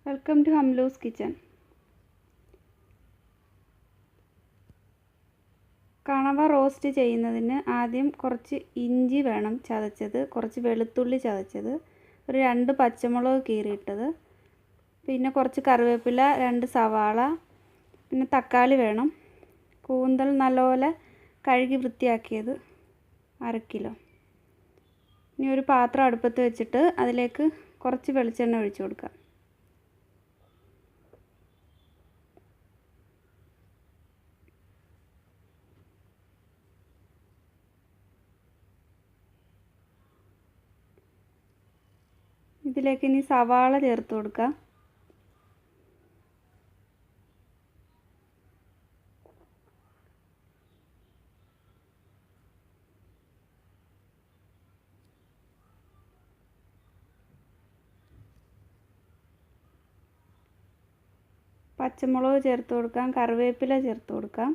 Welcome to Hamlu's kitchen. കണവ roast ചെയ്യുന്നതിന് ആദ്യം കുറച്ച് ഇഞ്ചി വേണം ചതച്ചത്, കുറച്ച് വെളുത്തുള്ളി ചതച്ചത്, ഒരു 2 പച്ചമുളക് കീറിയിട്ടത്, പിന്നെ കുറച്ച് കറിവേപ്പില, 2 സവാള, പിന്നെ തക്കാളി വേണം. കൂന്തൽ നല്ലപോലെ കഴുകി വൃത്തിയാക്കിയത് 1/2 കിലോ. ഇനി ഒരു പാത്രം അടുപ്പത്ത് വെച്ചിട്ട് അതിലേക്ക് കുറച്ച് വെളിച്ചെണ്ണ ഒഴിച്ചു കൊടുക്കാം. ഇതിലേക്ക് ഇനി സവാള ചേർത്ത് കൊടുക്കാം. പച്ചമുളക് ചേർത്ത് കൊടുക്കാം, കറിവേപ്പില ചേർത്ത് കൊടുക്കാം.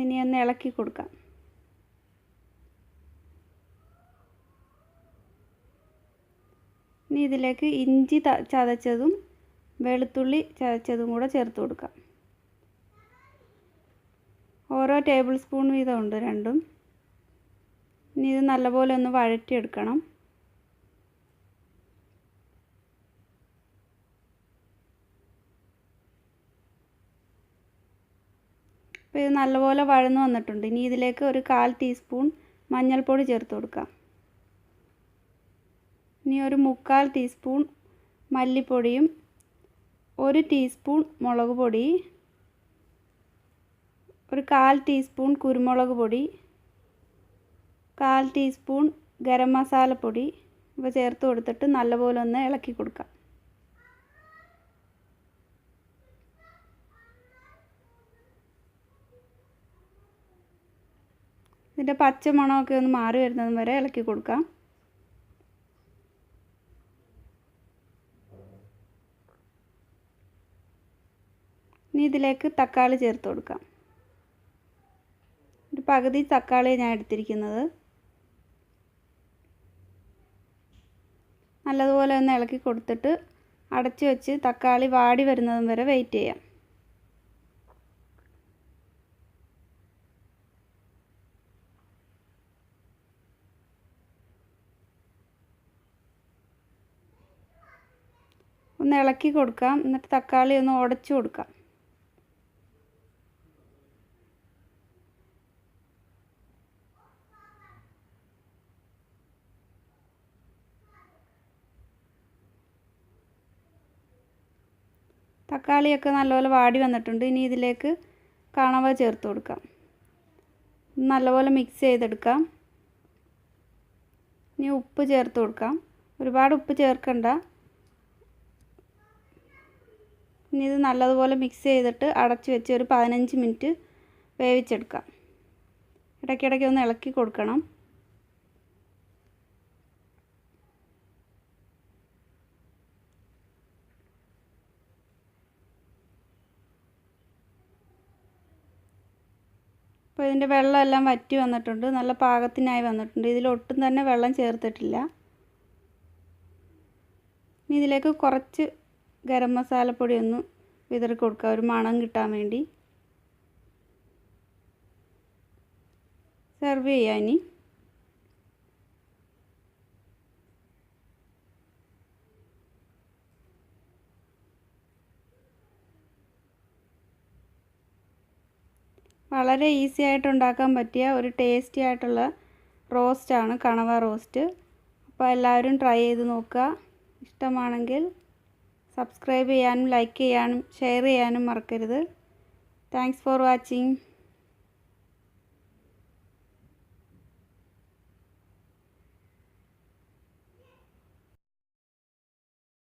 ഇനി ഒന്ന് ഇളക്കി കൊടുക്കാം. ഇനി ഇതിലേക്ക് ഇഞ്ചി ചതച്ചതും വെളുത്തുള്ളി ചതച്ചതും കൂടെ ചേർത്ത് കൊടുക്കാം. ഓരോ ടേബിൾ സ്പൂൺ വീതം ഉണ്ട് രണ്ടും. ഇനി ഇത് നല്ലപോലെ ഒന്ന് വഴറ്റിയെടുക്കണം. അപ്പോൾ ഇത് നല്ലപോലെ വഴന്നു വന്നിട്ടുണ്ട്. ഇനി ഇതിലേക്ക് ഒരു 1/4 ടീസ്പൂൺ മഞ്ഞൾപ്പൊടി ചേർത്ത് കൊടുക്കാം. ഇനി ഒരു 3/4 ടീസ്പൂൺ മല്ലിപ്പൊടിയും 1 ടീസ്പൂൺ മുളക് പൊടി, ഒരു 1/4 ടീസ്പൂൺ കുരുമുളക് പൊടി, 1/4 ടീസ്പൂൺ ഗരം മസാലപ്പൊടി ഇവ ചേർത്ത് കൊടുത്തിട്ട് നല്ലപോലെ ഒന്ന് ഇളക്കി കൊടുക്കാം. ഇതിൻ്റെ പച്ച മണമൊക്കെ ഒന്ന് മാറി വരുന്നത് വരെ ഇളക്കി കൊടുക്കാം. ഇനി ഇതിലേക്ക് തക്കാളി ചേർത്ത് കൊടുക്കാം. ഒരു പകുതി തക്കാളി ഞാൻ എടുത്തിരിക്കുന്നത്. നല്ലതുപോലെ ഒന്ന് ഇളക്കി കൊടുത്തിട്ട് അടച്ചു വെച്ച് തക്കാളി വാടി വരുന്നതും വരെ വെയിറ്റ് ചെയ്യാം. ഒന്ന് ഇളക്കി കൊടുക്കാം, എന്നിട്ട് തക്കാളി ഒന്ന് ഉടച്ചു കൊടുക്കാം. തക്കാളിയൊക്കെ നല്ലപോലെ വാടി വന്നിട്ടുണ്ട്. ഇനി ഇതിലേക്ക് കണവ ചേർത്ത് കൊടുക്കാം. നല്ലപോലെ മിക്സ് ചെയ്തെടുക്കാം. ഇനി ഉപ്പ് ചേർത്ത് കൊടുക്കാം. ഒരുപാട് ഉപ്പ് ചേർക്കണ്ട. ഇനി ഇത് നല്ലതുപോലെ മിക്സ് ചെയ്തിട്ട് അടച്ചു വെച്ച് ഒരു 15 മിനിറ്റ് വേവിച്ചെടുക്കാം. ഇടയ്ക്കിടയ്ക്ക് ഒന്ന് ഇളക്കി കൊടുക്കണം. അപ്പോൾ ഇതിൻ്റെ വെള്ളമെല്ലാം വറ്റി വന്നിട്ടുണ്ട്, നല്ല പാകത്തിനായി വന്നിട്ടുണ്ട്. ഇതിലൊട്ടും തന്നെ വെള്ളം ചേർത്തിട്ടില്ല. ഇനി ഇതിലേക്ക് കുറച്ച് ഗരം മസാലപ്പൊടി ഒന്ന് വിതറി കൊടുക്കുക, ഒരു മണം കിട്ടാൻ വേണ്ടി. സെർവ് ചെയ്യാം. ഇനി വളരെ ഈസി ആയിട്ട് ഉണ്ടാക്കാൻ പറ്റിയ ഒരു ടേസ്റ്റി ആയിട്ടുള്ള റോസ്റ്റാണ് കണവ റോസ്റ്റ്. അപ്പോൾ എല്ലാവരും ട്രൈ ചെയ്ത് നോക്കുക. ഇഷ്ടമാണെങ്കിൽ സബ്സ്ക്രൈബ് ചെയ്യാനും ലൈക്ക് ചെയ്യാനും ഷെയർ ചെയ്യാനും മറക്കരുത്. Thanks for watching.